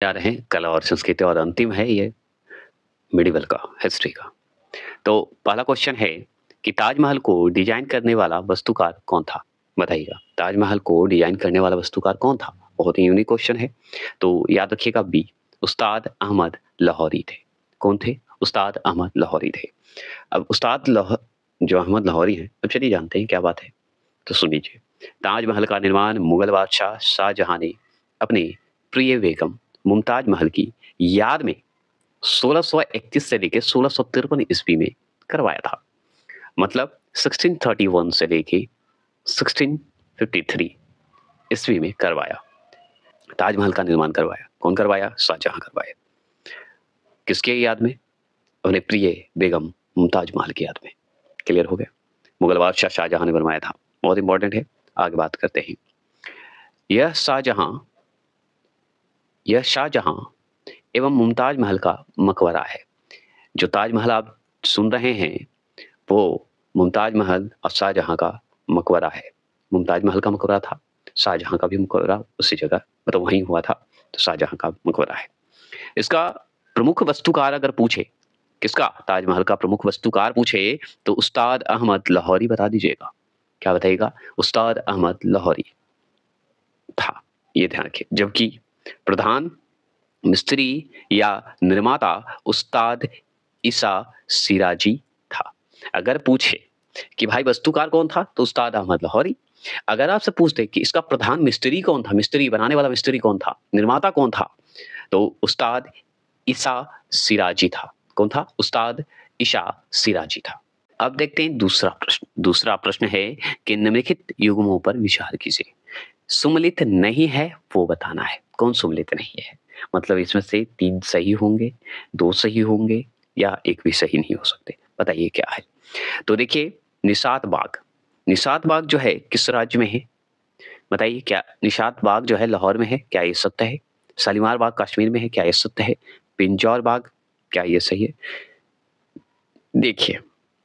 जा रहे हैं कला और संस्कृति और अंतिम है ये मिडिवल का, हिस्ट्री का। तो पहला क्वेश्चन है कि ताजमहल को डिज़ाइन करने वाला वास्तुकार कौन था? बताइएगा, ताजमहल को डिज़ाइन करने वाला वास्तुकार कौन था? बहुत ही यूनिक क्वेश्चन है। तो याद रखिएगा बी, उस्ताद अहमद लाहौरी थे। कौन थे? उस्ताद अहमद लाहौरी थे। अब जो अहमद लाहौरी हैं, अब चलिए जानते हैं क्या बात है। तो सुन लीजिए, ताजमहल का निर्माण मुगल बादशाह शाहजहां ने अपने प्रिय बेगम मुमताज महल की याद में 1631 से लेके 1653 ईस्वी में करवाया था। मतलब 1631 से लेके 1653 ईस्वी में करवाया। ताजमहल का निर्माण करवाया। कौन करवाया? शाहजहां करवाया। किसके याद में? अपने प्रिय बेगम मुमताज महल की याद में। क्लियर हो गया? मुगल बादशाह शाहजहां ने बनवाया था। बहुत इंपॉर्टेंट है। आगे बात करते हैं। यह शाहजहां यह शाहजहां एवं मुमताज महल का मकबरा है। जो ताजमहल आप सुन रहे हैं वो मुमताज महल और शाहजहां का मकबरा है। मुमताज महल का मकबरा था, शाहजहां का भी मकबरा उसी जगह मतलब वहीं हुआ था, तो शाहजहां का मकबरा है। इसका प्रमुख वास्तुकार अगर पूछे, किसका? ताजमहल का प्रमुख वास्तुकार पूछे तो उस्ताद अहमद लाहौरी बता दीजिएगा। क्या बताइएगा? उस्ताद अहमद लाहौरी था, ये ध्यान रखिए। जबकि प्रधान मिस्त्री या निर्माता उस्ताद ईसा सिराजी था। अगर पूछे कि भाई वास्तुकार कौन था तो उस्ताद अहमद लाहौरी। अगर आपसे पूछते कि इसका प्रधान मिस्त्री कौन था, मिस्त्री बनाने वाला मिस्त्री कौन था, निर्माता कौन था, तो उस्ताद ईसा सिराजी था। कौन था? उस्ताद ईसा सिराजी था। अब देखते हैं दूसरा प्रश्न। दूसरा प्रश्न है कि निम्नलिखित युग्मों पर विचार कीजिए। सुमेलित नहीं है वो बताना है। कौन सुमेलित नहीं है? मतलब इसमें से 3 सही होंगे, 2 सही होंगे या 1 भी सही नहीं हो सकते। बताइए क्या है? तो देखिए, निशात बाग। निशात बाग जो है किस राज्य में है? बताइए, क्या निशात बाग जो है लाहौर में है? क्या ये सत्य है? शालीमार बाग कश्मीर में है? क्या ये सत्य है? पिंजौर बाग, क्या ये सही है? देखिए,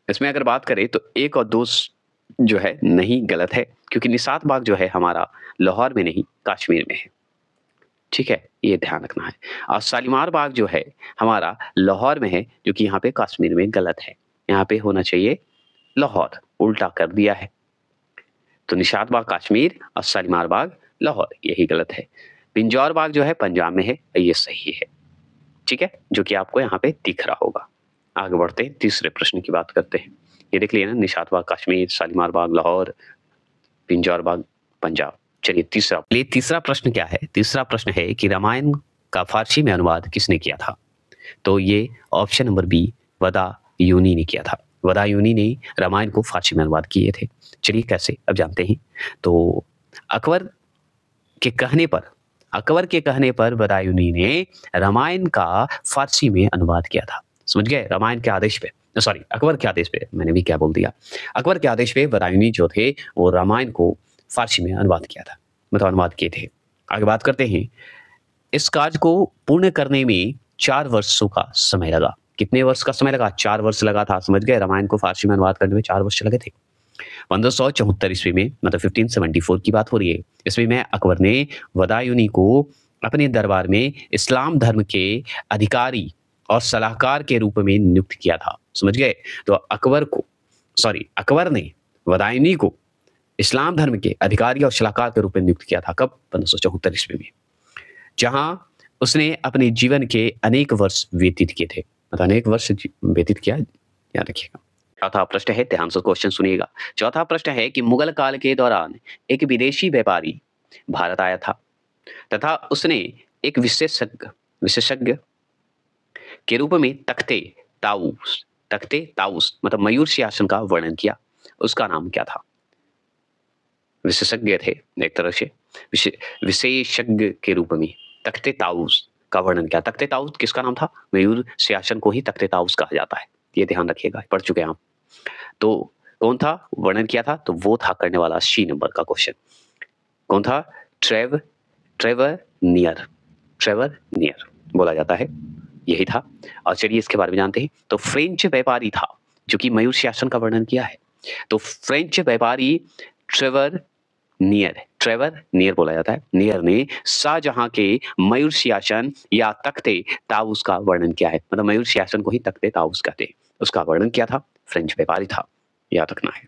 इसमें अगर बात करें तो 1 और 2 जो है नहीं, गलत है, क्योंकि निशात बाग जो है हमारा लाहौर में नहीं, कश्मीर में है। ठीक है? ये ध्यान रखना है। और शालीमार बाग जो है हमारा लाहौर में है, जो कि यहाँ पे कश्मीर में गलत है। यहाँ पे होना चाहिए लाहौर, उल्टा कर दिया है। तो निशात बाग कश्मीर और शालीमार बाग लाहौर, यही गलत है। पिंजौर बाग जो है पंजाब में है, ये सही है। ठीक है? जो कि आपको यहाँ पे दिख रहा होगा। आगे बढ़ते हैं, तीसरे प्रश्न की बात करते हैं। ये देख लिया ना, निशात बाग कश्मीर, शालीमार बाग लाहौर, पिंजौर बाग पंजाब। चलिए तीसरा प्रश्न क्या है? तीसरा प्रश्न है कि रामायण का फारसी में अनुवाद किसने किया था? तो ये ऑप्शन नंबर बी, वदायूनी ने किया था। वदायूनी ने रामायण को फारसी में अनुवाद किए थे। चलिए कैसे, अब जानते हैं। तो अकबर के कहने पर वदायूनी ने रामायण का फारसी में अनुवाद किया था। समझ गए? रामायण के आदेश पे, सॉरी अकबर के आदेश पे, मैंने भी क्या बोल दिया। अकबर के आदेश पे वदायूनी जो थे वो रामायण को फारसी में अनुवाद किया था, मतलब अनुवाद किए थे। आगे बात करते हैं। इस कार्य को पूर्ण करने में 4 वर्षों का समय लगा। कितने वर्ष का समय लगा? 4 वर्ष लगा था। समझ गए? रामायण को फारसी में अनुवाद करने में 4 वर्ष लगे थे। 1574 ईस्वी में, मतलब 1574 की बात हो रही है। ईस्वी में अकबर ने वदायूनी को अपने दरबार में इस्लाम धर्म के अधिकारी और सलाहकार के रूप में नियुक्त किया था। समझ गए? तो अकबर ने वदायूनी को इस्लाम धर्म के अधिकारी और सलाहकार के रूप में नियुक्त किया था। कब? 1574 ईस्वी में, जहां उसने अपने जीवन के अनेक वर्ष व्यतीत किए थे। मतलब अनेक वर्ष व्यतीत किया, याद रखिएगा। चौथा प्रश्न है, ध्यान से क्वेश्चन सुनिएगा। चौथा प्रश्न है कि मुगल काल के दौरान एक विदेशी व्यापारी भारत आया था तथा उसने एक विशेषज्ञ के रूप में तख्ते ताउस मतलब मयूर सिंहासन का वर्णन किया। उसका नाम क्या था? विशेषज्ञ थे एक तरह से, विशेषज्ञ के रूप में तख्ते ताउस का वर्णन किया। तख्ते ताउस किसका नाम था? मयूर सिंहासन को ही तख्ते ताउस कहा जाता है। ये ध्यान रखिएगा, पढ़ चुके हैं आप। तो कौन था वर्णन किया था? तो वो था करने वाला सी नंबर का क्वेश्चन। कौन था? ट्रेवर नियर बोला जाता है, यही था। और चलिए इसके बारे में जानते हैं। तो फ्रेंच व्यापारी था जो कि मयूर शासन का वर्णन किया है। तो फ्रेंच व्यापारी ट्रेवर नियर, ट्रेवर नियर बोला जाता है, नियर ने शाहजहां के मयूर सिंहासन या तख्ते ताऊस का वर्णन किया है। मतलब मयूर सिंहासन को ही तख्ते ताऊस कहते हैं। उसका वर्णन किया था, फ्रेंच व्यापारी था, याद रखना है।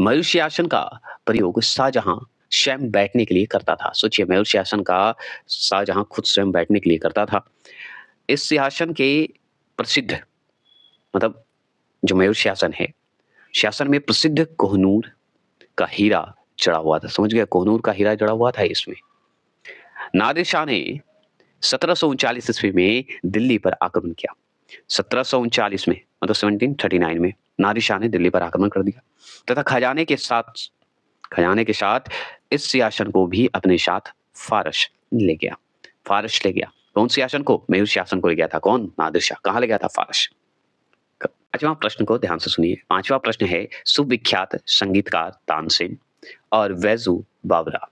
मयूर सिंहासन का प्रयोग शाहजहां स्वयं बैठने के लिए करता था। सोचिए, मयूर सिंहासन का शाहजहां खुद स्वयं बैठने के लिए करता था। इस सिंहासन के प्रसिद्ध, मतलब जो मयूर सिंहासन है, सिंहासन में प्रसिद्ध कोहनूर का हीरा जड़ा हुआ था। समझ गया, कोहनूर का हीरा जड़ा हुआ था इसमें। नादिर शाह ने 1739 ईस्वी में दिल्ली पर आक्रमण किया। 1739 में, मतलब 1739 में नादिर शाह ने दिल्ली पर आक्रमण कर दिया तथा खजाने के साथ इस सिंहासन को भी अपने साथ फारस ले गया। फारस ले गया। कौन सिंहासन को? मयूर सिंहासन को ले गया था। कौन? नादिर शाह। कहाँ ले गया था? फारस। पांचवा प्रश्न को ध्यान से सुनिए। पांचवा प्रश्न है, सुविख्यात संगीतकार तानसेन और बैजू बावरा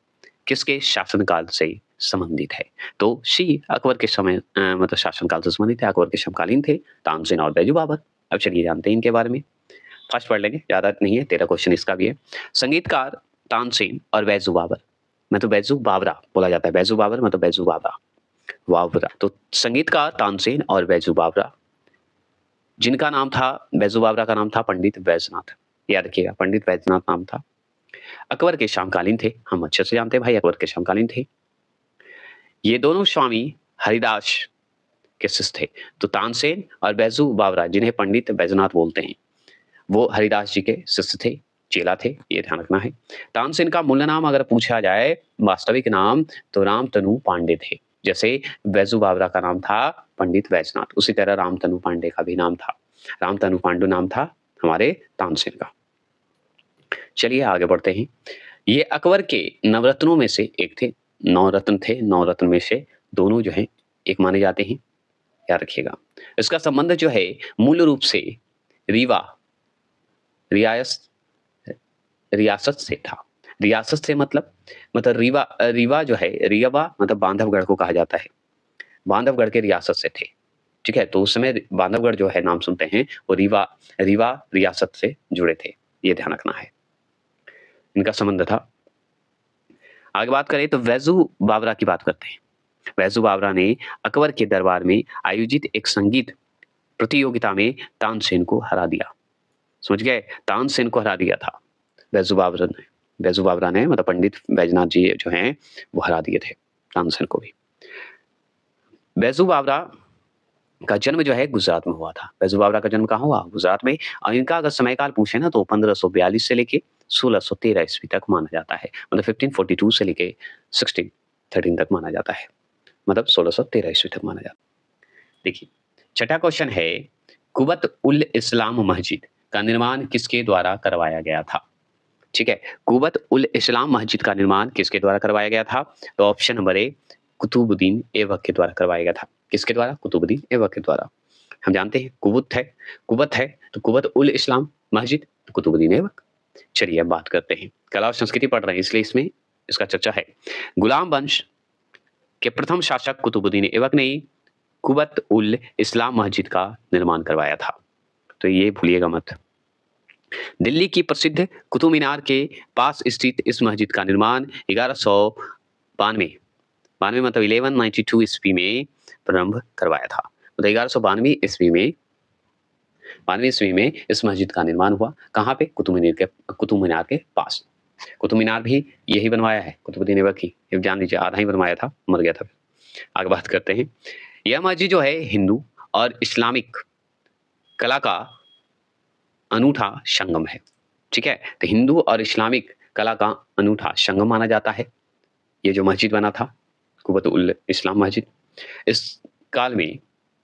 किसके शासनकाल से संबंधित है? तो सी अकबर के समय मतलब शासनकाल से संबंधित है, अकबर के समकालीन थे तानसेन और बैजू बाबर। अब चलिए जानते हैं इनके बारे में। फर्स्ट पढ़ लेंगे, ज्यादा नहीं है, 13 क्वेश्चन इसका भी है। संगीतकार तानसेन और बैजू बाबर, मतलब बैजू बावरा बोला जाता है, बैजू बाबर मतलब बैजू बावरा, वावरा। तो संगीतकार तानसेन और बैजू बावरा, जिनका नाम था, बैजू बावरा का नाम था पंडित बैजनाथ, याद रखिएगा, पंडित बैजनाथ नाम था। अकबर के समकालीन थे, हम अच्छे से जानते हैं भाई, अकबर के समकालीन थे। ये दोनों स्वामी हरिदास के शिष्य थे। तो तानसेन और बैजू बावरा, जिन्हें पंडित बैजनाथ बोलते हैं, वो हरिदास जी के शिष्य थे, चेला थे, ये ध्यान रखना है। तानसेन का मूल नाम अगर पूछा जाए, वास्तविक नाम, तो रामतनु पांडे थे। जैसे बैजू बावरा का नाम था पंडित बैजनाथ, उसी तरह रामतनु पांडे का भी नाम था, रामतनु पांडु नाम था हमारे तानसेन का। चलिए आगे बढ़ते हैं। ये अकबर के नवरत्नों में से एक थे। 9 रत्न थे, 9 रत्न में से दोनों जो है एक माने जाते हैं, याद रखिएगा। इसका संबंध जो है मूल रूप से रीवा रियासत से था। रियासत से मतलब रीवा जो है, रीवा मतलब बांधवगढ़ को कहा जाता है, बांधवगढ़ के रियासत से थे। ठीक है, तो उस समय बांधवगढ़ जो है नाम सुनते हैं, वो रीवा रियासत से जुड़े थे, ये ध्यान रखना है, इनका संबंध था। आगे बात करें तो बैजू बावरा की बात करते हैं। बैजू बावरा ने अकबर के दरबार में आयोजित एक संगीत प्रतियोगिता में तानसेन को हरा दिया। समझ गए, तानसेन को हरा दिया था बैजू बावरा ने मतलब पंडित बैजनाथ जी जो हैं वो हरा दिए थे तानसेन को भी। बैजू बावरा का जन्म जो है गुजरात में हुआ था। बैजू बावरा का जन्म कहाँ हुआ? गुजरात में। और इनका अगर समयकाल पूछे ना, तो 1542 से लेके 1613 ईस्वी तक माना जाता है, मतलब 1542 से लेके 1613 तक माना जाता है, मतलब 1613 ईस्वी तक माना जाता है। देखिए छठा क्वेश्चन है, कुबत उल इस्लाम मस्जिद का निर्माण किसके द्वारा करवाया गया था? ठीक है, कुबत उल इस्लाम मस्जिद का निर्माण किसके द्वारा करवाया गया था? तो option number A, Qutbuddin Aibak के द्वारा करवाया गया था। किसके द्वारा? कुतुबुद्दीन ऐबक के द्वारा। हम जानते हैं कुबत है तो कुबत उल इस्लाम मस्जिद, तो कुतुबुद्दीन ऐबक। चलिए अब बात करते हैं, कला और संस्कृति पढ़ रहे हैं इसलिए इसमें इसका चर्चा है। गुलाम वंश के प्रथम शासक कुतुबुद्दीन ऐबक ने कुबत उल इस्लाम मस्जिद का निर्माण करवाया था, तो ये भूलिएगा मत। दिल्ली की प्रसिद्ध कुतुब मीनार के पास स्थित इस मस्जिद का निर्माण 1192 मतलब 1192 ईस्वी में प्रारंभ करवाया था। मतलब 1192 ईस्वी में इस मस्जिद का निर्माण हुआ। कहाँ पे? कुतुब मीनार के पास। कुतुब मीनार भी यही बनवाया है, कुतुबुद्दीन ऐबक ही, जान लीजिए, आधा ही बनवाया था, मर गया था। आगे बात करते हैं। यह मस्जिद जो है हिंदू और इस्लामिक कला का अनूठा संगम है। ठीक है, तो हिंदू और इस्लामिक कला का अनूठा संगम माना जाता है ये जो मस्जिद बना था, कुबत उल इस्लाम मस्जिद। इस काल में,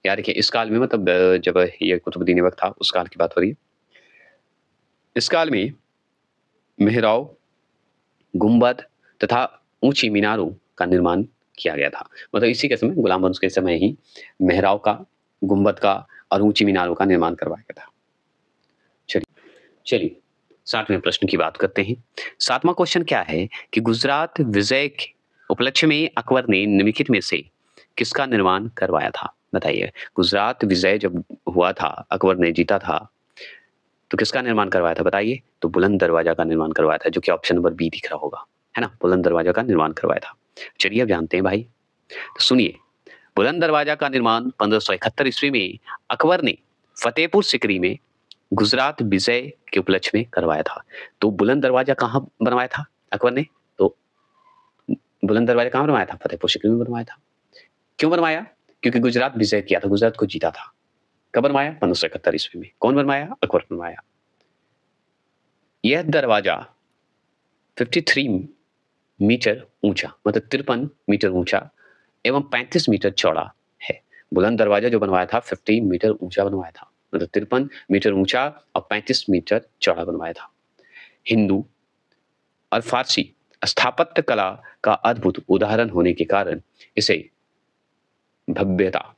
याद रखिए, इस काल में मतलब जब ये कुतुबुद्दीन ऐबक था उस काल की बात हो रही है। इस काल में मेहराब, गुंबद तथा ऊंची मीनारों का निर्माण किया गया था। मतलब इसी के समय, गुलाम वंश के समय ही मेहराब का, गुंबद का और ऊंची मीनारों का निर्माण करवाया गया था। चलिए 7वें प्रश्न की बात करते हैं। 7वां क्वेश्चन क्या है कि गुजरात विजय के उपलक्ष्य में अकबर ने निम्नलिखित में से किसका निर्माण करवाया था? बताइए, गुजरात विजय जब हुआ था, अकबर ने जीता था, तो किसका निर्माण करवाया था बताइए? तो बुलंद दरवाजा का निर्माण करवाया था, जो कि ऑप्शन नंबर बी दिख रहा होगा, है ना? बुलंद दरवाजा का निर्माण करवाया था। चलिए अब जानते हैं भाई। तो सुनिए, बुलंद दरवाजा का निर्माण 1571 ईस्वी में अकबर ने फतेहपुर सिकरी में गुजरात विजय के उपलक्ष्य में करवाया था। तो बुलंद दरवाजा कहाँ बनवाया था अकबर ने? तो बुलंद दरवाजा कहाँ बनवाया था? फतेहपुर सिकरी में बनवाया था। क्यों बनवाया? क्योंकि गुजरात विजय किया था, गुजरात को जीता था। कब बनवाया? 1571 ईस्वी में। कौन बनवाया? अकबर बनवाया। यह दरवाजा 53 मीटर ऊंचा, मतलब 53 मीटर ऊंचा एवं 35 मीटर चौड़ा है। बुलंद दरवाजा जो बनवाया था 50 मीटर ऊंचा बनवाया था, मतलब 53 मीटर ऊंचा और 35 मीटर चौड़ा बनवाया था। हिंदू और फारसी स्थापत्य कला का अद्भुत उदाहरण होने के कारण इसे भव्यता,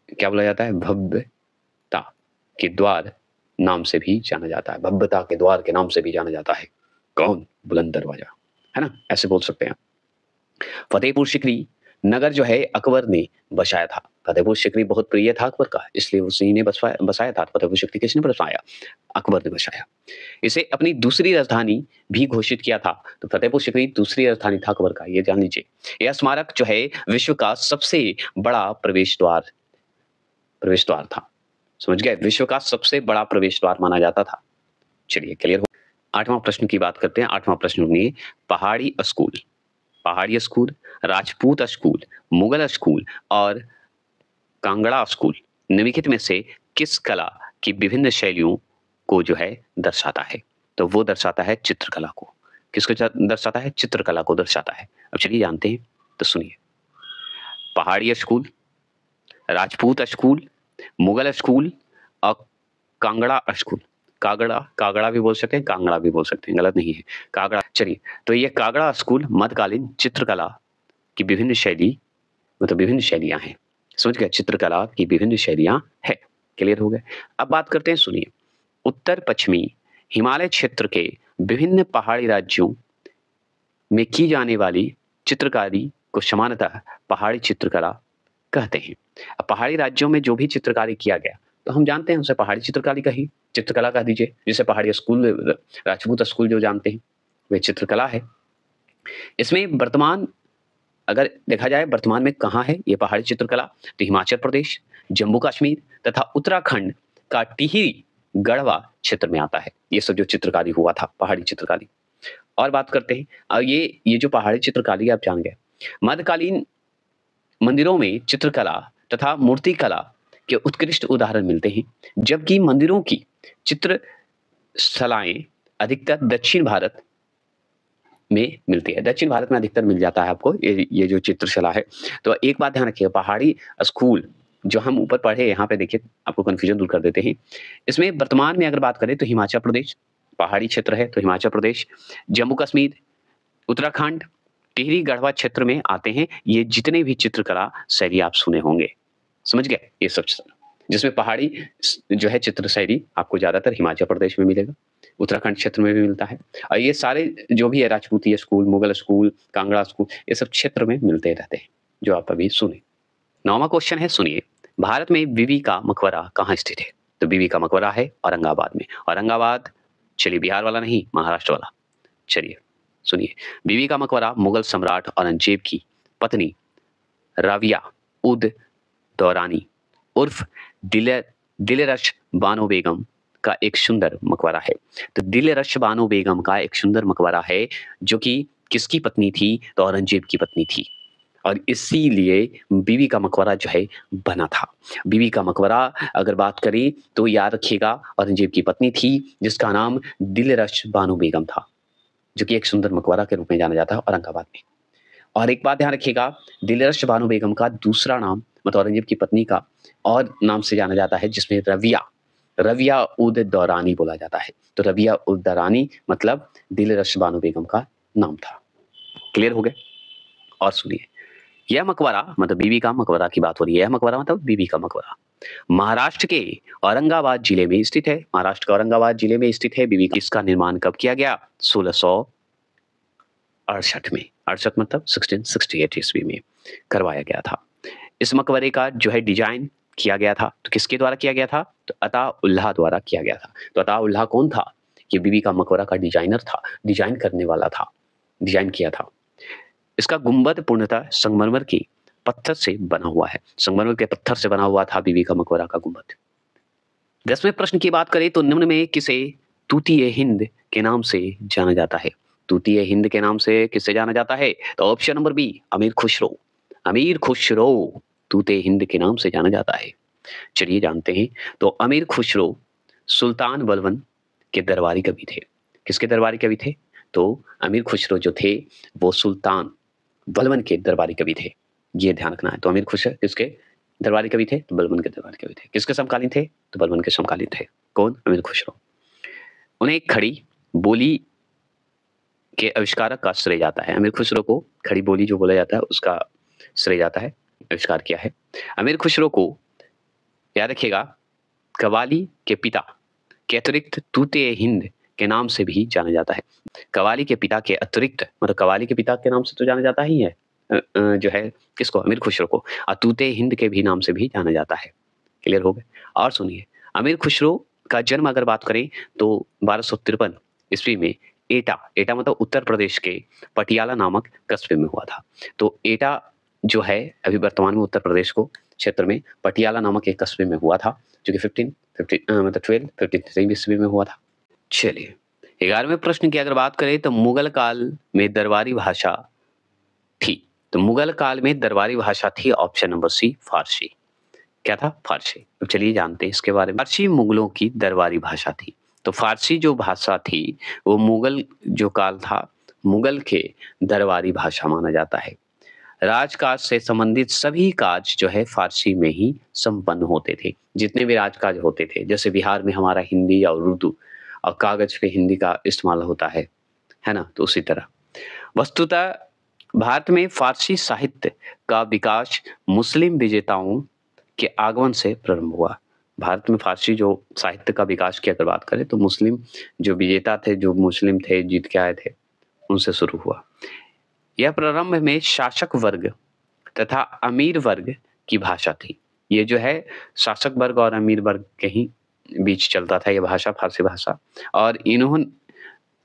क्या बोला जाता है? भव्यता के द्वार नाम से भी जाना जाता है। भव्यता के द्वार के नाम से भी जाना जाता है। कौन? बुलंद दरवाजा, है ना? ऐसे बोल सकते हैं। फतेहपुर सिकरी नगर जो है अकबर ने बसाया था। फतेहपुर सिकरी बहुत प्रिय था अकबर का, इसलिए उसी ने बसाया था। फतेहपुर सिकरी किसने बसाया? अकबर ने बसाया। इसे अपनी दूसरी राजधानी भी घोषित किया था। तो फतेहपुर सिकरी दूसरी राजधानी था अकबर का, ये जान लीजिए। यह स्मारक जो है विश्व का सबसे बड़ा प्रवेश द्वार था। समझ गए? विश्व का सबसे बड़ा प्रवेश द्वार माना जाता था। चलिए क्लियर हो। 8वां प्रश्न की बात करते हैं। 8वां प्रश्न सुनिए। पहाड़ी school, Rajput school, Mughal school और कांगड़ा स्कूल निम्नलिखित में से किस कला की विभिन्न शैलियों को जो है दर्शाता है? तो वो दर्शाता है चित्रकला को। किसको दर्शाता है? चित्रकला को दर्शाता है। अब चलिए जानते हैं। तो सुनिए, पहाड़ी school, Rajput school, Mughal school और कांगड़ा स्कूल। कागड़ा भी बोल सकते हैं, कांगड़ा भी बोल सकते हैं, गलत नहीं है। कागड़ा। चलिए, तो ये कागड़ा स्कूल मध्यकालीन चित्रकला की विभिन्न शैलियां हैं। समझ गए? चित्रकला की विभिन्न शैलियां है। क्लियर हो गए? अब बात करते हैं, सुनिए। उत्तर पश्चिमी हिमालय क्षेत्र के विभिन्न पहाड़ी राज्यों में की जाने वाली चित्रकारी को सामान्यतः पहाड़ी चित्रकला कहते हैं। अब पहाड़ी राज्यों में जो भी चित्रकारी किया गया, तो हम जानते हैं उसे पहाड़ी चित्रकला कह दीजिए। जैसे पहाड़ी स्कूल, राजपूत स्कूल जो जानते हैं, वे चित्रकला है। इसमें वर्तमान अगर देखा जाए वर्तमान में कहाँ है ये पहाड़ी चित्रकला, तो हिमाचल प्रदेश, जम्मू कश्मीर तथा उत्तराखंड का टिहरी गढ़वा क्षेत्र में आता है। ये सब जो चित्रकारी हुआ था, पहाड़ी चित्रकारी। और बात करते हैं, अब ये जो पहाड़ी चित्रकारी आप जान गए। मध्यकालीन मंदिरों में चित्रकला तथा मूर्तिकला के उत्कृष्ट उदाहरण मिलते हैं, जबकि मंदिरों की चित्रशलाएं अधिकतर दक्षिण भारत में मिलती है। दक्षिण भारत में अधिकतर मिल जाता है आपको ये जो चित्रशला है। तो एक बात ध्यान रखिए, पहाड़ी स्कूल जो हम ऊपर पढ़े, यहाँ पे देखिए आपको कंफ्यूजन दूर कर देते हैं। इसमें वर्तमान में अगर बात करें तो हिमाचल प्रदेश पहाड़ी क्षेत्र है, तो हिमाचल प्रदेश, जम्मू कश्मीर, उत्तराखंड, टिहरी गढ़वा क्षेत्र में आते हैं ये जितने भी चित्रकला शैली आप सुने होंगे। समझ गए? ये सब जिसमें पहाड़ी जो है चित्र शैली आपको ज्यादातर हिमाचल प्रदेश में मिलेगा, उत्तराखंड क्षेत्र में भी मिलता है। और ये सारे जो भी है राजपूती school, Mughal school, Kangra school, ये सब क्षेत्र में मिलते रहते हैं, जो आप अभी सुने। 9वां क्वेश्चन है, सुनिए। भारत में बीबी का मकबरा कहाँ स्थित है? तो बीबी का मकबरा है औरंगाबाद में। औरंगाबाद, चलिए बिहार वाला नहीं, महाराष्ट्र वाला। चलिए सुनिए, बीबी का मकबरा मुगल सम्राट औरंगजेब की पत्नी राबिया उद दौरानी उर्फ दिलरश बानो बेगम का एक सुंदर मकबरा है। तो दिलरश बानो बेगम का एक सुंदर मकबरा है, जो कि किसकी पत्नी थी? तो औरंगजेब की पत्नी थी। और इसीलिए बीबी का मकबरा जो है बना था। बीबी का मकबरा अगर बात करें तो याद रखिएगा, औरंगजेब की पत्नी थी जिसका नाम दिलरश बानो बेगम था, जो कि एक सुंदर मकबरा के रूप में जाना जाता है औरंगाबाद में। और एक बात ध्यान रखिएगा, दिलरश बानो बेगम का दूसरा नाम, मतलब औरंगजेब की पत्नी का और नाम से जाना जाता है, जिसमें रविया उद दौरानी बोला जाता है। तो रविया उद दौरानी मतलब दिलरश बानो बेगम का नाम था। क्लियर हो गए? और सुनिए, यह मकबरा, मतलब बीबी का मकबरा की बात हो रही है, यह मकबरा मतलब बीबी का मकबरा महाराष्ट्र के औरंगाबाद जिले में स्थित है। महाराष्ट्र के औरंगाबाद जिले में स्थित है। बीबी इसका निर्माण कब किया गया? 1668 में। 68 मतलब 1668 ईस्वी में करवाया गया था। इस मकबरे का जो है डिजाइन किया गया था। तो किसके द्वारा किया गया था? तो अता-उल्लाह द्वारा किया गया था। तो अता-उल्लाह कौन था? ये बीबी का मकबरा का डिजाइनर था, डिजाइन करने वाला था, डिजाइन किया था। इसका गुंबद पूर्णतः संगमरमर की पत्थर से बना हुआ है। संगमरमर के पत्थर से बना हुआ था बीबी का मकबरा का गुंबद। 10वें प्रश्न की बात करें तो निम्न में किसे तूतीय हिंद के नाम से जाना जाता है? तूतीय हिंद के नाम से किसे जाना जाता है? तो ऑप्शन नंबर बी, अमीर खुसरो। अमीर खुसरो तूतीय हिंद के नाम से जाना जाता है। चलिए जानते हैं। तो अमीर खुसरो सुल्तान बलबन के दरबारी कवि थे। किसके दरबारी कवि थे? तो अमीर खुसरो जो थे वो सुल्तान बलबन के दरबारी कवि थे। ये ध्यान रखना है। तो अमीर खुसरो किसके दरबारी कवि थे? तो बलबन के दरबारी कवि थे। किसके समकालीन थे? तो बलबन के समकालीन थे। कौन? अमीर खुसरो। उन्हें खड़ी बोली के आविष्कारक का श्रेय जाता है। अमीर खुसरो को खड़ी बोली जो बोला जाता है उसका श्रेय जाता है। आविष्कार किया है। अमीर खुसरो को याद रखिएगा कव्वाली के पिता के अतिरिक्त तूतीय हिंद के नाम से भी जाना जाता है। कव्वाली के पिता के अतिरिक्त मतलब कव्वाली के पिता के नाम से तो जाना जाता ही है जो है किसको? अमीर खुसरो को। और तूतीय हिंद के भी नाम से भी जाना जाता है। क्लियर हो गए? और सुनिए, अमीर खुसरो का जन्म अगर बात करें तो 1253 ईस्वी में एटा मतलब उत्तर प्रदेश के पटियाला नामक कस्बे में हुआ था। तो एटा जो है अभी वर्तमान में उत्तर प्रदेश को क्षेत्र में पटियाला नामक एक कस्बे में हुआ था, जो कि 1253 ईस्वी में हुआ था। चलिए 11वें प्रश्न की अगर बात करें तो मुगल काल में दरबारी भाषा थी। तो मुगल काल में दरबारी भाषा थी ऑप्शन नंबर सी, फारसी। क्या था? फारसी। तो चलिए जानते हैं इसके बारे में। फारसी मुगलों की दरबारी भाषा थी। तो फारसी जो भाषा थी वो मुगल जो काल था मुगल के दरबारी भाषा माना जाता है। राजकाज से संबंधित सभी काज जो है फारसी में ही संपन्न होते थे। जितने भी राजकाज होते थे, जैसे बिहार में हमारा हिंदी और उर्दू और कागज पे हिंदी का इस्तेमाल होता है ना? तो उसी तरह वस्तुतः भारत में फारसी साहित्य का विकास मुस्लिम विजेताओं के आगमन से प्रारंभ हुआ। भारत में फारसी जो साहित्य का विकास की अगर बात करें तो मुस्लिम जो विजेता थे, जो मुस्लिम थे, जीत के आए थे, उनसे शुरू हुआ। यह प्रारंभ में शासक वर्ग तथा अमीर वर्ग की भाषा थी। ये जो है शासक वर्ग और अमीर वर्ग के ही बीच चलता था ये भाषा, फारसी भाषा।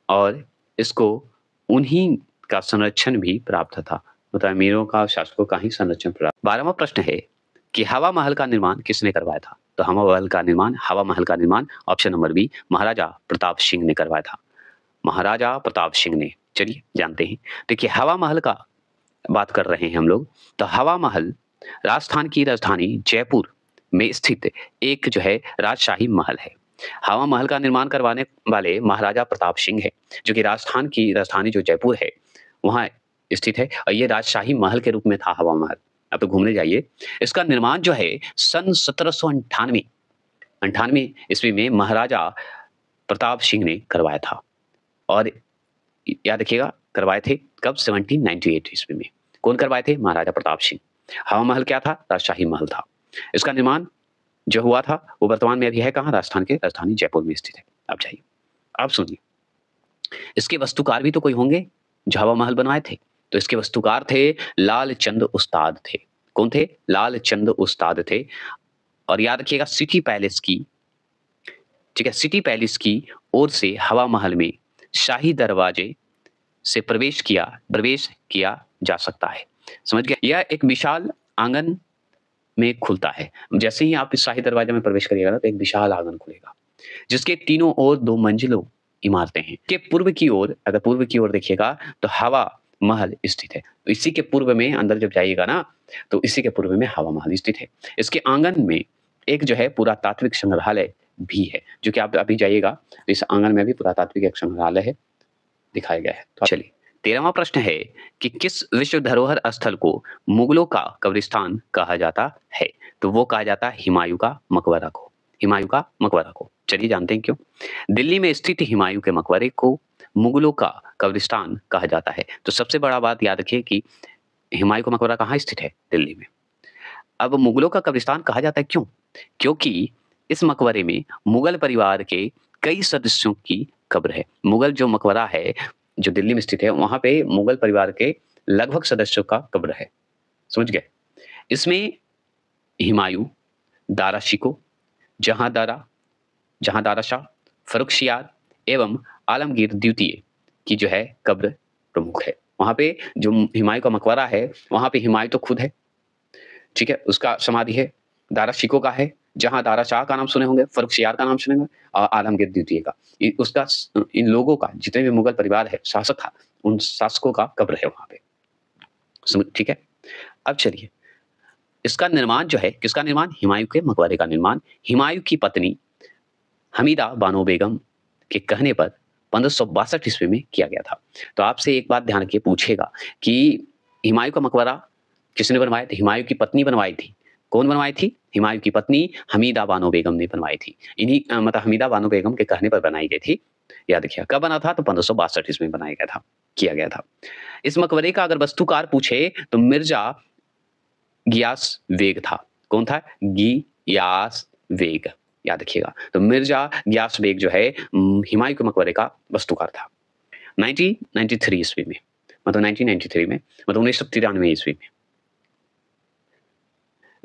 और इसको उन्हीं का संरक्षण भी प्राप्त था। मतलब अमीरों का और शासकों का ही संरक्षण प्राप्त। 12वां प्रश्न है कि हवा महल का निर्माण किसने करवाया था? तो हवा महल का निर्माण ऑप्शन नंबर बी, महाराजा प्रताप सिंह ने करवाया था। महाराजा प्रताप सिंह ने। चलिए जानते हैं। देखिए हवा महल का बात कर रहे हैं हम लोग। तो हवा महल राजस्थान की राजधानी जयपुर में स्थित एक जो है राजशाही महल है। हवा महल का निर्माण करवाने वाले महाराजा प्रताप सिंह है, जो कि राजस्थान की राजधानी जो जयपुर है वहां स्थित है। और ये राजशाही महल के रूप में था हवा महल। आप तो घूमने जाइए। इसका निर्माण जो है सन 1798 ईस्वी में महाराजा प्रताप सिंह ने करवाया था। और याद रखिएगा करवाए थे कब? 1798 ईस्वी में। कौन करवाए थे? महाराजा प्रताप सिंह। हवा महल क्या था? राजशाही महल था। इसका निर्माण जो हुआ था वो वर्तमान में अभी है कहाँ? राजस्थान के राजधानी जयपुर में स्थित है। आप जाइए, आप सुनिए। इसके वास्तुकार भी तो कोई होंगे जो हवा महल बनवाए थे। तो इसके वास्तुकार थे लाल चंद उस्ताद थे। कौन थे? लाल चंद उस्ताद थे। और याद रखिएगा सिटी पैलेस की, ठीक है, सिटी पैलेस की ओर से हवा महल में शाही दरवाजे से प्रवेश किया जा सकता है। समझ गए? यह एक विशाल आंगन में खुलता है। जैसे ही आप इस शाही दरवाजे में प्रवेश करिएगा ना तो एक विशाल आंगन खुलेगा, जिसके तीनों ओर 2 मंजिलों इमारतें हैं। के पूर्व की ओर, अगर पूर्व की ओर देखिएगा तो हवा महल स्थित है। तो इसी के पूर्व में अंदर जब जाइएगा ना तो इसी के पूर्व में हवा महल स्थित है। इसके आंगन में एक जो है पुरातात्विक संग्रहालय भी है, जो कि आप अभी जाइएगा तो इस आंगन में भी पुरातात्विक एक संग्रहालय है, दिखाया गया है। तो चलिए 13वां प्रश्न है कि किस विश्व धरोहर स्थल को मुगलों का कब्रिस्तान कहा जाता है? तो वो कहा जाता है हुमायूं का मकबरा को। हुमायूं का मकबरा को। चलिए जानते हैं क्यों। दिल्ली में स्थित हुमायूं के मकबरे को मुगलों का कब्रिस्तान कहा जाता है। तो सबसे बड़ा बात याद रखिए कि हुमायूं का मकबरा कहाँ स्थित है? दिल्ली में। अब मुगलों का कब्रिस्तान कहा जाता है क्यों? क्योंकि इस मकबरे में मुगल परिवार के कई सदस्यों की कब्र है। मुगल जो मकबरा है जो दिल्ली में स्थित है वहां पे मुगल परिवार के लगभग सदस्यों का कब्र है। समझ गए? इसमें हुमायूं, दारा शिको, जहां दारा शाह, फर्रुखसियार एवं आलमगीर द्वितीय की जो है कब्र प्रमुख है। वहाँ पे जो हुमायूँ का मकबरा है, वहाँ पे हुमायूँ तो खुद है, ठीक है? उसका समाधि है, दारा शिकोह का है, जहाँ दारा शाह का नाम सुने होंगे, फर्रुखसियार का नाम सुने होंगे आलमगीर द्वितीय का। इन लोगों का जितने भी मुगल परिवार है, शासक था, उन शासकों का कब्र है वहाँ पे। ठीक है? अब चलिए, इसका निर्माण जो है, किसका निर्माण? हुमायूँ के मकबरे का निर्माण हुमायूँ की पत्नी हमीदा बानो बेगम के कहने पर 1562 ईस्वी में किया गया था। तो आपसे एक बात ध्यान रखिए, पूछेगा कि हुमायूँ का मकबरा किसने बनवाया? तो हुमायूँ की पत्नी बनवाई थी। कौन बनवाई थी? हुमायूँ की पत्नी हमीदा बानो बेगम ने बनवाई थी। मतलब हमीदा बानो बेगम के कहने पर बनाई गई थी। याद रखिएगा, कब बना था? तो 1562 ईस्वी में बनाया गया था, किया गया था। इस मकबरे का अगर वास्तुकार पूछे तो मिर्ज़ा गियास बेग था। कौन था? गियास बेग, याद रखिएगा। तो मिर्ज़ा गियास बेग जो है हुमायूँ के मकबरे का वास्तुकार था। 1993 ईस्वी में, मतलब 1993 में, मतलब 1993 ईस्वी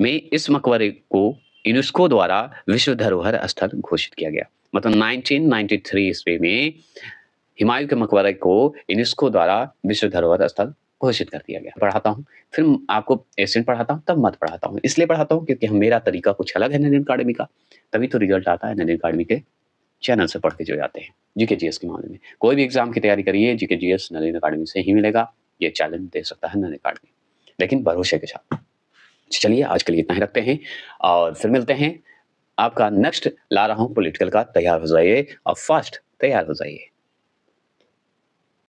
में इस मकबरे को यूनेस्को द्वारा विश्व धरोहर स्थल घोषित किया गया। मतलब 1993 ईस्वी में हुमायूँ के मकबरे को यूनेस्को द्वारा विश्व धरोहर स्थल घोषित कर दिया गया। पढ़ाता हूँ, फिर आपको एशियन पढ़ाता हूँ, तब मत पढ़ाता हूँ। इसलिए पढ़ाता हूँ क्योंकि मेरा तरीका कुछ अलग है नंदन अकाडमी का, तभी तो रिजल्ट आता है नंदन अकाडमी के चैनल से पढ़ के जो जाते हैं जीके जीएस के मामले में। कोई भी एग्जाम की तैयारी करिए, जीके जीएस नंदन अकाडमी से ही मिलेगा। ये चैलेंज दे सकता है नंदन अकाडमी, लेकिन भरोसे के साथ। चलिए आज के लिए इतना ही रखते हैं और फिर मिलते हैं। आपका नेक्स्ट ला रहा हूँ पॉलिटिकल का, तैयार हो जाइए और फास्ट तैयार हो जाइए।